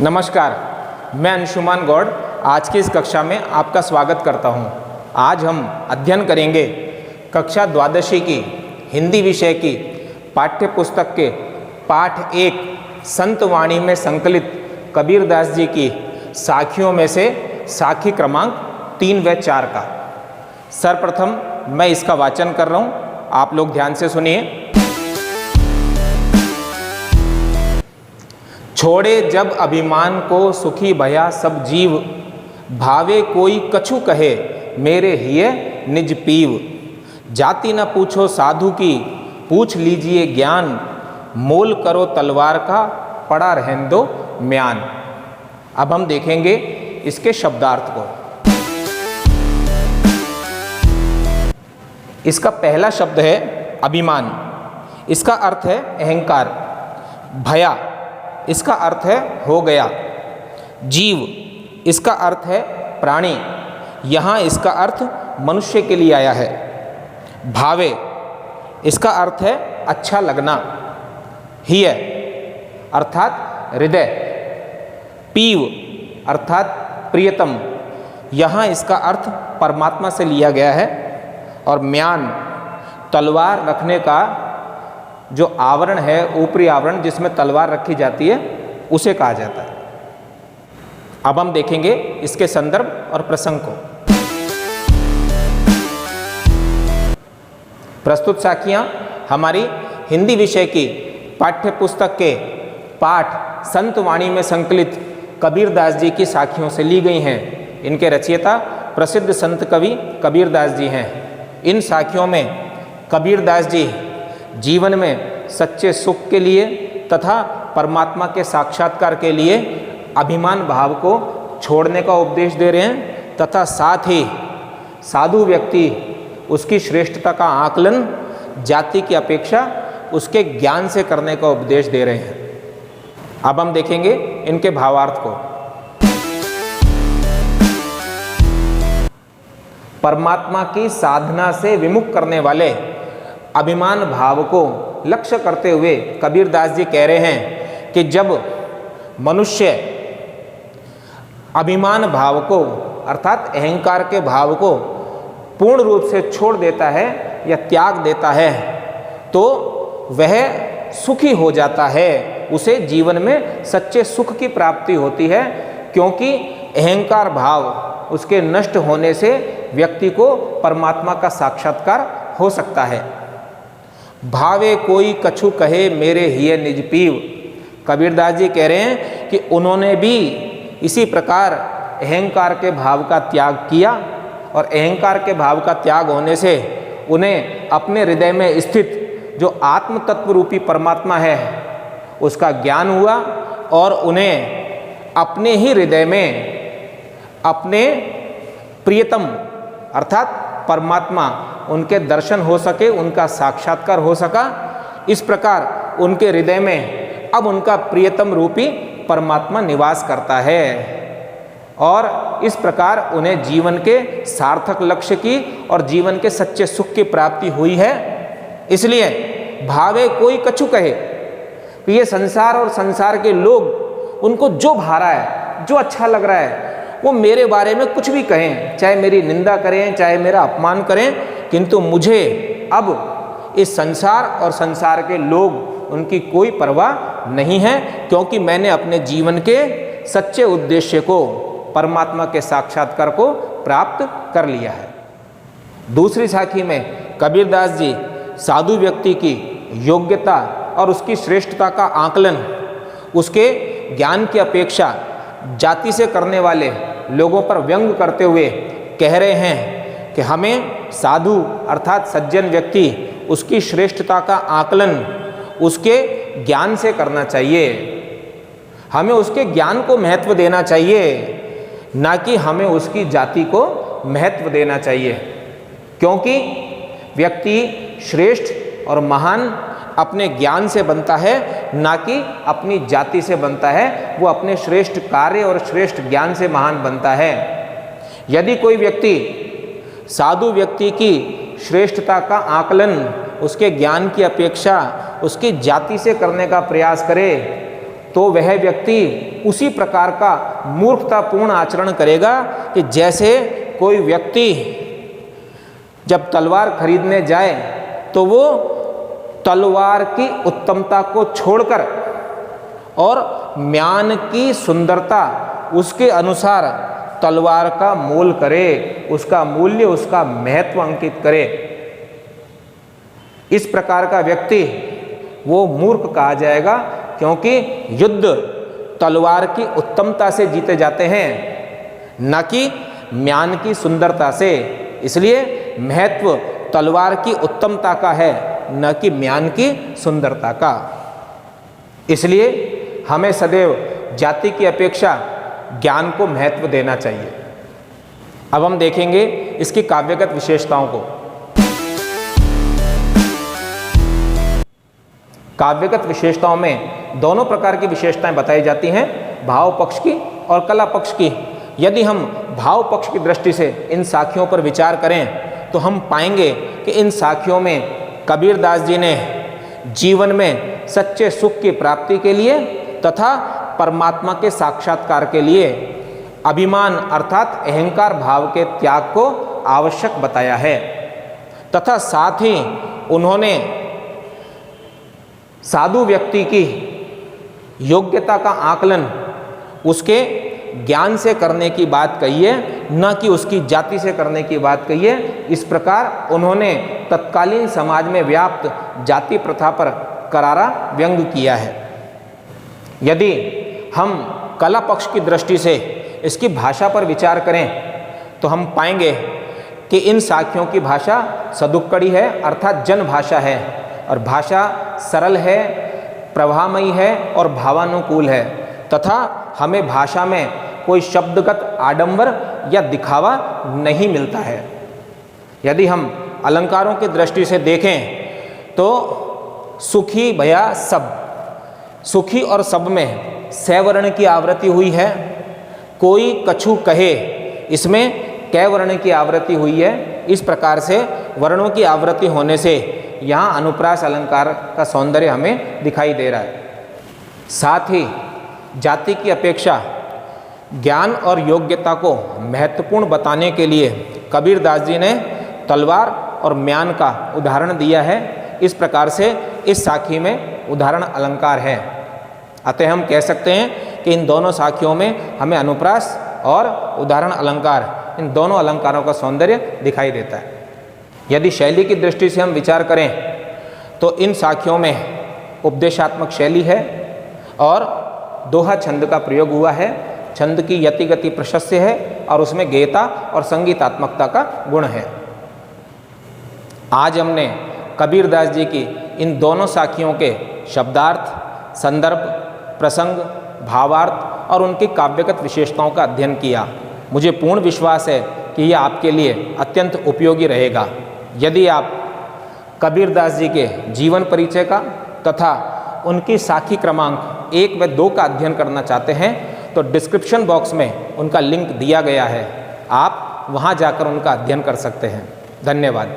नमस्कार, मैं अंशुमान गौड़ आज की इस कक्षा में आपका स्वागत करता हूं। आज हम अध्ययन करेंगे कक्षा द्वादशी की हिंदी विषय की पाठ्य पुस्तक के पाठ 1 संत वाणी में संकलित कबीरदास जी की साखियों में से साखी क्रमांक 3 व 4 का। सर्वप्रथम मैं इसका वाचन कर रहा हूं, आप लोग ध्यान से सुनिए। छोड़े जब अभिमान को सुखी भया सब जीव, भावे कोई कछु कहे मेरे हिय निज पीव। जाति न पूछो साधु की पूछ लीजिए ज्ञान, मोल करो तलवार का पड़ा रहन दो म्यान। अब हम देखेंगे इसके शब्दार्थ को। इसका पहला शब्द है अभिमान, इसका अर्थ है अहंकार। भया, इसका अर्थ है हो गया। जीव, इसका अर्थ है प्राणी, यहाँ इसका अर्थ मनुष्य के लिए आया है। भावे, इसका अर्थ है अच्छा लगना। हिय अर्थात हृदय। पीव अर्थात प्रियतम, यहाँ इसका अर्थ परमात्मा से लिया गया है। और म्यान, तलवार रखने का जो आवरण है, ऊपरी आवरण जिसमें तलवार रखी जाती है, उसे कहा जाता है। अब हम देखेंगे इसके संदर्भ और प्रसंग को। प्रस्तुत साखियां हमारी हिंदी विषय की पाठ्य पुस्तक के पाठ संत वाणी में संकलित कबीरदास जी की साखियों से ली गई हैं। इनके रचयिता प्रसिद्ध संत कवि कबीरदास जी हैं। इन साखियों में कबीरदास जी जीवन में सच्चे सुख के लिए तथा परमात्मा के साक्षात्कार के लिए अभिमान भाव को छोड़ने का उपदेश दे रहे हैं, तथा साथ ही साधु व्यक्ति उसकी श्रेष्ठता का आकलन जाति की अपेक्षा उसके ज्ञान से करने का उपदेश दे रहे हैं। अब हम देखेंगे इनके भावार्थ को। परमात्मा की साधना से विमुख करने वाले अभिमान भाव को लक्ष्य करते हुए कबीरदास जी कह रहे हैं कि जब मनुष्य अभिमान भाव को अर्थात अहंकार के भाव को पूर्ण रूप से छोड़ देता है या त्याग देता है तो वह सुखी हो जाता है, उसे जीवन में सच्चे सुख की प्राप्ति होती है। क्योंकि अहंकार भाव उसके नष्ट होने से व्यक्ति को परमात्मा का साक्षात्कार हो सकता है। भावे कोई कछु कहे मेरे हिय निज पीव, कबीरदास जी कह रहे हैं कि उन्होंने भी इसी प्रकार अहंकार के भाव का त्याग किया, और अहंकार के भाव का त्याग होने से उन्हें अपने हृदय में स्थित जो आत्म तत्व रूपी परमात्मा है उसका ज्ञान हुआ, और उन्हें अपने ही हृदय में अपने प्रियतम अर्थात परमात्मा उनके दर्शन हो सके, उनका साक्षात्कार हो सका। इस प्रकार उनके हृदय में अब उनका प्रियतम रूपी परमात्मा निवास करता है, और इस प्रकार उन्हें जीवन के सार्थक लक्ष्य की और जीवन के सच्चे सुख की प्राप्ति हुई है। इसलिए भावे कोई कछु कहे, ये संसार और संसार के लोग उनको जो भा रहा है, जो अच्छा लग रहा है, वो मेरे बारे में कुछ भी कहें, चाहे मेरी निंदा करें, चाहे मेरा अपमान करें, किंतु मुझे अब इस संसार और संसार के लोग उनकी कोई परवाह नहीं है, क्योंकि मैंने अपने जीवन के सच्चे उद्देश्य को, परमात्मा के साक्षात्कार को प्राप्त कर लिया है। दूसरी साखी में कबीरदास जी साधु व्यक्ति की योग्यता और उसकी श्रेष्ठता का आकलन उसके ज्ञान की अपेक्षा जाति से करने वाले लोगों पर व्यंग करते हुए कह रहे हैं कि हमें साधु अर्थात सज्जन व्यक्ति उसकी श्रेष्ठता का आकलन उसके ज्ञान से करना चाहिए। हमें उसके ज्ञान को महत्व देना चाहिए, ना कि हमें उसकी जाति को महत्व देना चाहिए। क्योंकि व्यक्ति श्रेष्ठ और महान अपने ज्ञान से बनता है, ना कि अपनी जाति से बनता है। वो अपने श्रेष्ठ कार्य और श्रेष्ठ ज्ञान से महान बनता है। यदि कोई व्यक्ति साधु व्यक्ति की श्रेष्ठता का आकलन उसके ज्ञान की अपेक्षा उसकी जाति से करने का प्रयास करे तो वह व्यक्ति उसी प्रकार का मूर्खतापूर्ण आचरण करेगा कि जैसे कोई व्यक्ति जब तलवार खरीदने जाए तो वो तलवार की उत्तमता को छोड़कर और म्यान की सुंदरता उसके अनुसार तलवार का मोल करे, उसका मूल्य, उसका महत्व अंकित करे। इस प्रकार का व्यक्ति वो मूर्ख कहा जाएगा, क्योंकि युद्ध तलवार की उत्तमता से जीते जाते हैं, न कि म्यान की सुंदरता से। इसलिए महत्व तलवार की उत्तमता का है, न कि म्यान की सुंदरता का। इसलिए हमें सदैव जाति की अपेक्षा ज्ञान को महत्व देना चाहिए। अब हम देखेंगे इसकी काव्यगत विशेषताओं को। काव्यगत विशेषताओं में दोनों प्रकार की विशेषताएं बताई जाती हैं, भाव पक्ष की और कला पक्ष की। यदि हम भाव पक्ष की दृष्टि से इन साखियों पर विचार करें तो हम पाएंगे कि इन साखियों में कबीरदास जी ने जीवन में सच्चे सुख की प्राप्ति के लिए तथा परमात्मा के साक्षात्कार के लिए अभिमान अर्थात अहंकार भाव के त्याग को आवश्यक बताया है, तथा साथ ही उन्होंने साधु व्यक्ति की योग्यता का आकलन उसके ज्ञान से करने की बात कही है, न कि उसकी जाति से करने की बात कही है। इस प्रकार उन्होंने तत्कालीन समाज में व्याप्त जाति प्रथा पर करारा व्यंग किया है। यदि हम कला पक्ष की दृष्टि से इसकी भाषा पर विचार करें तो हम पाएंगे कि इन साखियों की भाषा सदुक्कड़ी है, अर्थात जन भाषा है, और भाषा सरल है, प्रभामयी है और भावानुकूल है, तथा हमें भाषा में कोई शब्दगत आडंबर या दिखावा नहीं मिलता है। यदि हम अलंकारों की दृष्टि से देखें तो सुखी भया सब, सुखी और सब में सवर्ण की आवृत्ति हुई है। कोई कछु कहे, इसमें कै वर्ण की आवृत्ति हुई है। इस प्रकार से वर्णों की आवृत्ति होने से यहाँ अनुप्रास अलंकार का सौंदर्य हमें दिखाई दे रहा है। साथ ही जाति की अपेक्षा ज्ञान और योग्यता को महत्वपूर्ण बताने के लिए कबीरदास जी ने तलवार और म्यान का उदाहरण दिया है। इस प्रकार से इस साखी में उदाहरण अलंकार है। अतः हम कह सकते हैं कि इन दोनों साखियों में हमें अनुप्रास और उदाहरण अलंकार, इन दोनों अलंकारों का सौंदर्य दिखाई देता है। यदि शैली की दृष्टि से हम विचार करें तो इन साखियों में उपदेशात्मक शैली है और दोहा छंद का प्रयोग हुआ है। छंद की यति गति प्रशस्य है और उसमें गेयता और संगीतात्मकता का गुण है। आज हमने कबीरदास जी की इन दोनों साखियों के शब्दार्थ, संदर्भ, प्रसंग, भावार्थ और उनकी काव्यगत विशेषताओं का अध्ययन किया। मुझे पूर्ण विश्वास है कि यह आपके लिए अत्यंत उपयोगी रहेगा। यदि आप कबीरदास जी के जीवन परिचय का तथा उनकी साखी क्रमांक 1 व 2 का अध्ययन करना चाहते हैं तो डिस्क्रिप्शन बॉक्स में उनका लिंक दिया गया है, आप वहां जाकर उनका अध्ययन कर सकते हैं। धन्यवाद।